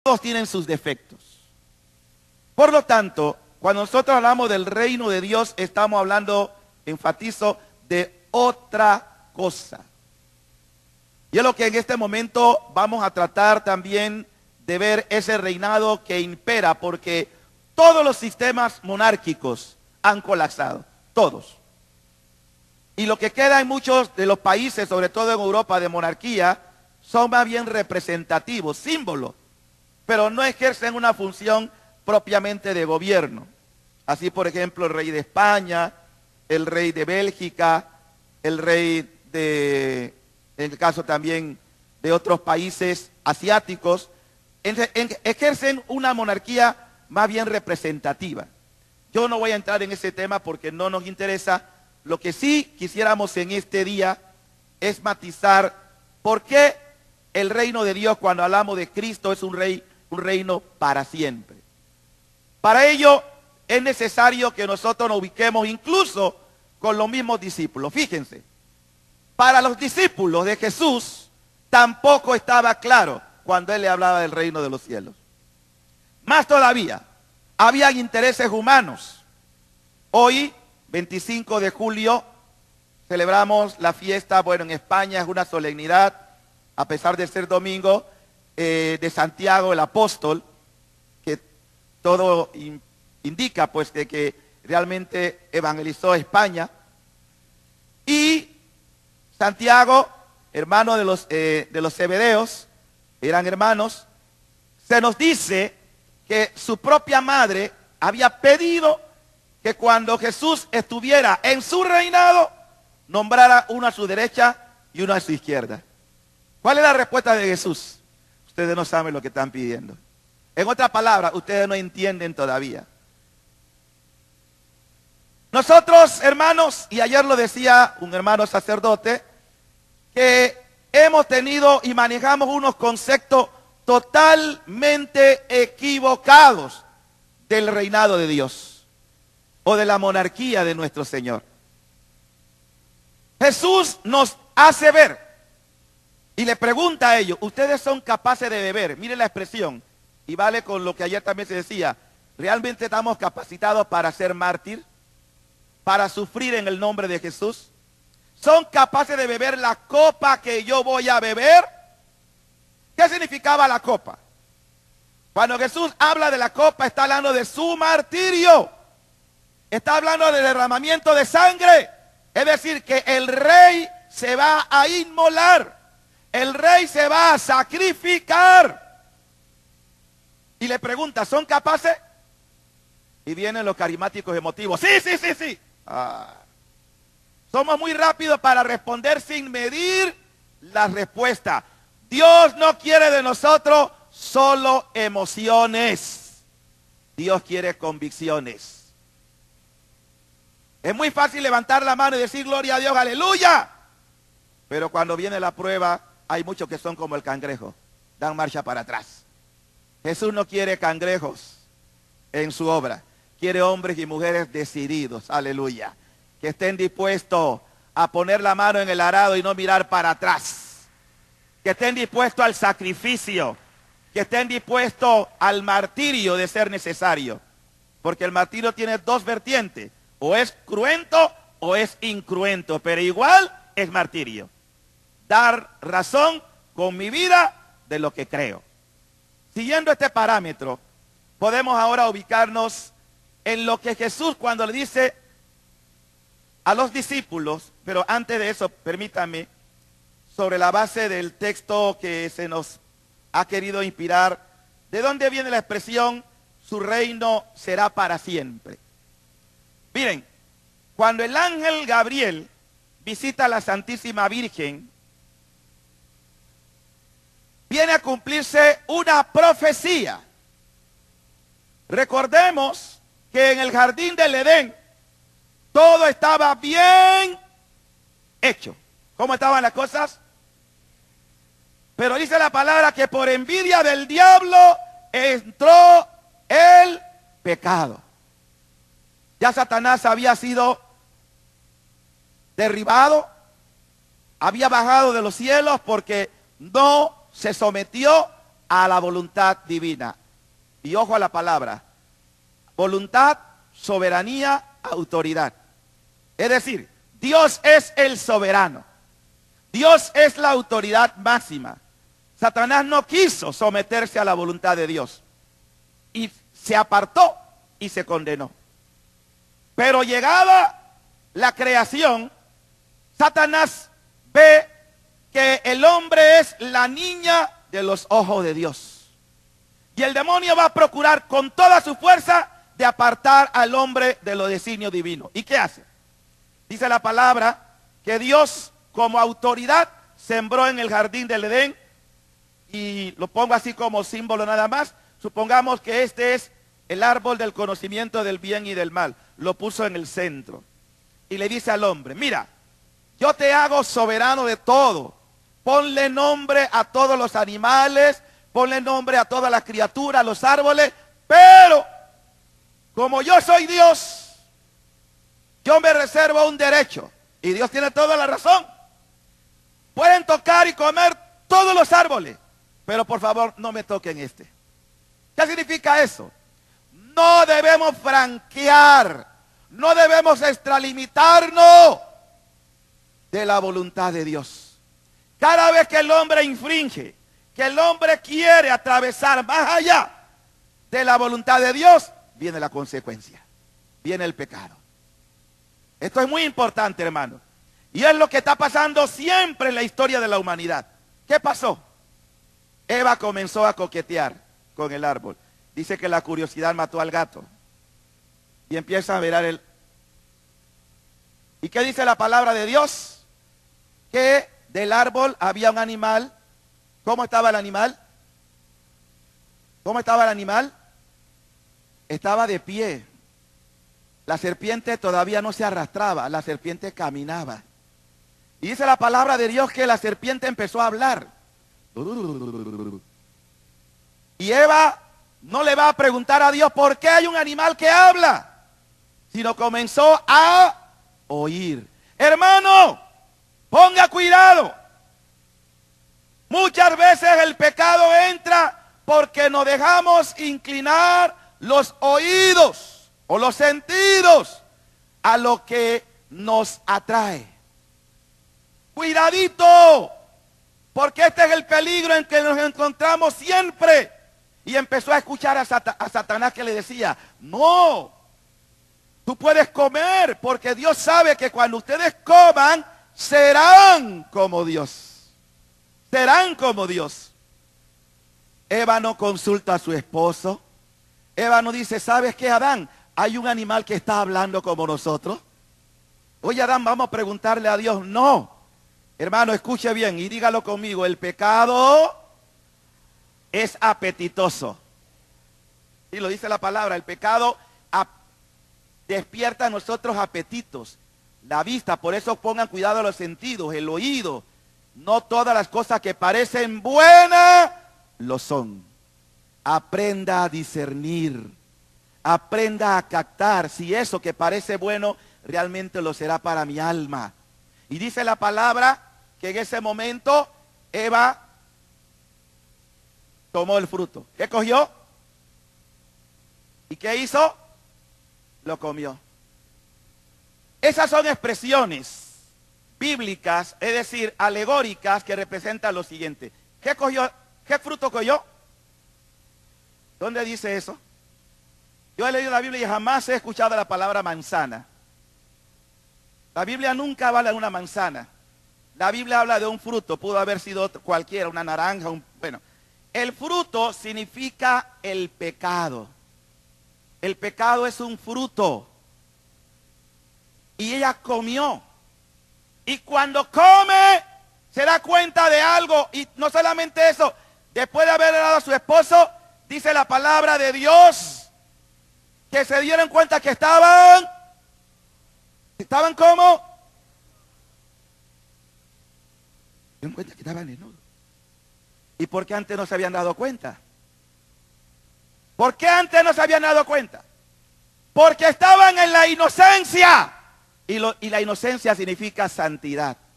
todos tienen sus defectos. Por lo tanto, cuando nosotros hablamos del reino de Dios, estamos hablando, enfatizo, de otra cosa. Y es lo que en este momento vamos a tratar también de ver, ese reinado que impera, porque todos los sistemas monárquicos han colapsado, todos. Y lo que queda en muchos de los países, sobre todo en Europa, de monarquía, son más bien representativos, símbolos, pero no ejercen una función propiamente de gobierno. Así, por ejemplo, el rey de España, el rey de Bélgica, el rey de, en el caso también de otros países asiáticos, ejercen una monarquía más bien representativa. Yo no voy a entrar en ese tema porque no nos interesa. Lo que sí quisiéramos en este día es matizar por qué el reino de Dios, cuando hablamos de Cristo, es un reino para siempre. Para ello es necesario que nosotros nos ubiquemos incluso con los mismos discípulos. Fíjense, para los discípulos de Jesús tampoco estaba claro cuando Él le hablaba del reino de los cielos. Más todavía, habían intereses humanos. Hoy, 25 de julio, celebramos la fiesta, bueno, en España es una solemnidad, a pesar de ser domingo, de Santiago el apóstol, que todo indica pues de que realmente evangelizó España. Y Santiago, hermano de los Zebedeos, eran hermanos, se nos dice que su propia madre había pedido que cuando Jesús estuviera en su reinado, nombrara uno a su derecha y uno a su izquierda. ¿Cuál es la respuesta de Jesús? Ustedes no saben lo que están pidiendo. En otras palabras, ustedes no entienden todavía. Nosotros, hermanos, y ayer lo decía un hermano sacerdote, que hemos tenido y manejamos unos conceptos totalmente equivocados del reinado de Dios o de la monarquía de nuestro Señor. Jesús nos hace ver y le pregunta a ellos, ¿ustedes son capaces de beber? Miren la expresión, y vale con lo que ayer también se decía, ¿realmente estamos capacitados para ser mártir? ¿Para sufrir en el nombre de Jesús? ¿Son capaces de beber la copa que yo voy a beber? ¿Qué significaba la copa? Cuando Jesús habla de la copa, está hablando de su martirio. Está hablando del derramamiento de sangre. Es decir, que el rey se va a inmolar. El rey se va a sacrificar. Y le pregunta, ¿son capaces? Y vienen los carismáticos emotivos. Sí, sí, sí, sí. Somos muy rápidos para responder sin medir la respuesta. Dios no quiere de nosotros solo emociones. Dios quiere convicciones. Es muy fácil levantar la mano y decir gloria a Dios, aleluya. Pero cuando viene la prueba, hay muchos que son como el cangrejo. Dan marcha para atrás. Jesús no quiere cangrejos en su obra. Quiere hombres y mujeres decididos, aleluya. Que estén dispuestos a poner la mano en el arado y no mirar para atrás. Que estén dispuestos al sacrificio. Que estén dispuestos al martirio de ser necesario. Porque el martirio tiene dos vertientes. O es cruento o es incruento. Pero igual es martirio. Dar razón con mi vida de lo que creo. Siguiendo este parámetro, podemos ahora ubicarnos en lo que Jesús cuando le dice a los discípulos, pero antes de eso, permítanme, sobre la base del texto que se nos ha querido inspirar, ¿de dónde viene la expresión, su reino será para siempre? Miren, cuando el ángel Gabriel visita a la Santísima Virgen, viene a cumplirse una profecía. Recordemos que en el jardín del Edén todo estaba bien hecho. ¿Cómo estaban las cosas? Pero dice la palabra que por envidia del diablo entró el pecado. Ya Satanás había sido derribado, había bajado de los cielos porque no se sometió a la voluntad divina. Y ojo a la palabra, voluntad, soberanía, autoridad. Es decir, Dios es el soberano. Dios es la autoridad máxima. Satanás no quiso someterse a la voluntad de Dios. Y se apartó y se condenó. Pero llegada la creación, Satanás ve que el hombre es la niña de los ojos de Dios. Y el demonio va a procurar con toda su fuerza de apartar al hombre de los designios divinos. ¿Y qué hace? Dice la palabra que Dios como autoridad sembró en el jardín del Edén, y lo pongo así como símbolo nada más. Supongamos que este es el árbol del conocimiento del bien y del mal. Lo puso en el centro. Y le dice al hombre, mira, yo te hago soberano de todo. Ponle nombre a todos los animales, ponle nombre a todas las criaturas, los árboles, pero como yo soy Dios, yo me reservo un derecho. Y Dios tiene toda la razón. Pueden tocar y comer todos los árboles, pero por favor no me toquen este. ¿Qué significa eso? No debemos franquear, no debemos extralimitarnos de la voluntad de Dios. Cada vez que el hombre infringe, que el hombre quiere atravesar más allá de la voluntad de Dios, viene la consecuencia, viene el pecado. Esto es muy importante, hermano. Y es lo que está pasando siempre en la historia de la humanidad. ¿Qué pasó? Eva comenzó a coquetear con el árbol. Dice que la curiosidad mató al gato. Y empieza a mirar el... ¿Y qué dice la palabra de Dios? Que del árbol había un animal. ¿Cómo estaba el animal? ¿Cómo estaba el animal? Estaba de pie. La serpiente todavía no se arrastraba, la serpiente caminaba. Y dice la palabra de Dios que la serpiente empezó a hablar. Y Eva no le va a preguntar a Dios por qué hay un animal que habla, sino comenzó a oír. Hermano, ponga cuidado. Muchas veces el pecado entra porque nos dejamos inclinar los oídos o los sentidos a lo que nos atrae. Cuidadito, porque este es el peligro en que nos encontramos siempre. Y empezó a escuchar a Satanás que le decía, no, tú puedes comer, porque Dios sabe que cuando ustedes coman, serán como Dios. Serán como Dios. Eva no consulta a su esposo. Eva no dice, ¿sabes qué, Adán? Hay un animal que está hablando como nosotros. Oye, Adán, vamos a preguntarle a Dios. No. Hermano, escuche bien y dígalo conmigo. El pecado es apetitoso. Y lo dice la palabra. El pecado despierta a nosotros apetitos. La vista, por eso pongan cuidado a los sentidos, el oído. No todas las cosas que parecen buenas lo son. Aprenda a discernir. Aprenda a captar si eso que parece bueno realmente lo será para mi alma. Y dice la palabra que en ese momento Eva tomó el fruto. ¿Qué cogió? ¿Y qué hizo? Lo comió. Esas son expresiones bíblicas, es decir, alegóricas, que representan lo siguiente. ¿Qué cogió? ¿Qué fruto cogió? ¿Dónde dice eso? Yo he leído la Biblia y jamás he escuchado la palabra manzana. La Biblia nunca habla de una manzana. La Biblia habla de un fruto. Pudo haber sido cualquiera, una naranja, bueno. El fruto significa el pecado. El pecado es un fruto. Y ella comió. Y cuando come, se da cuenta de algo. Y no solamente eso, después de haberle dado a su esposo, dice la palabra de Dios, que se dieron cuenta que estaban ¿cómo? Se dieron cuenta que estaban desnudos. ¿Y por qué antes no se habían dado cuenta? ¿Por qué antes no se habían dado cuenta? Porque estaban en la inocencia. Y la inocencia significa santidad.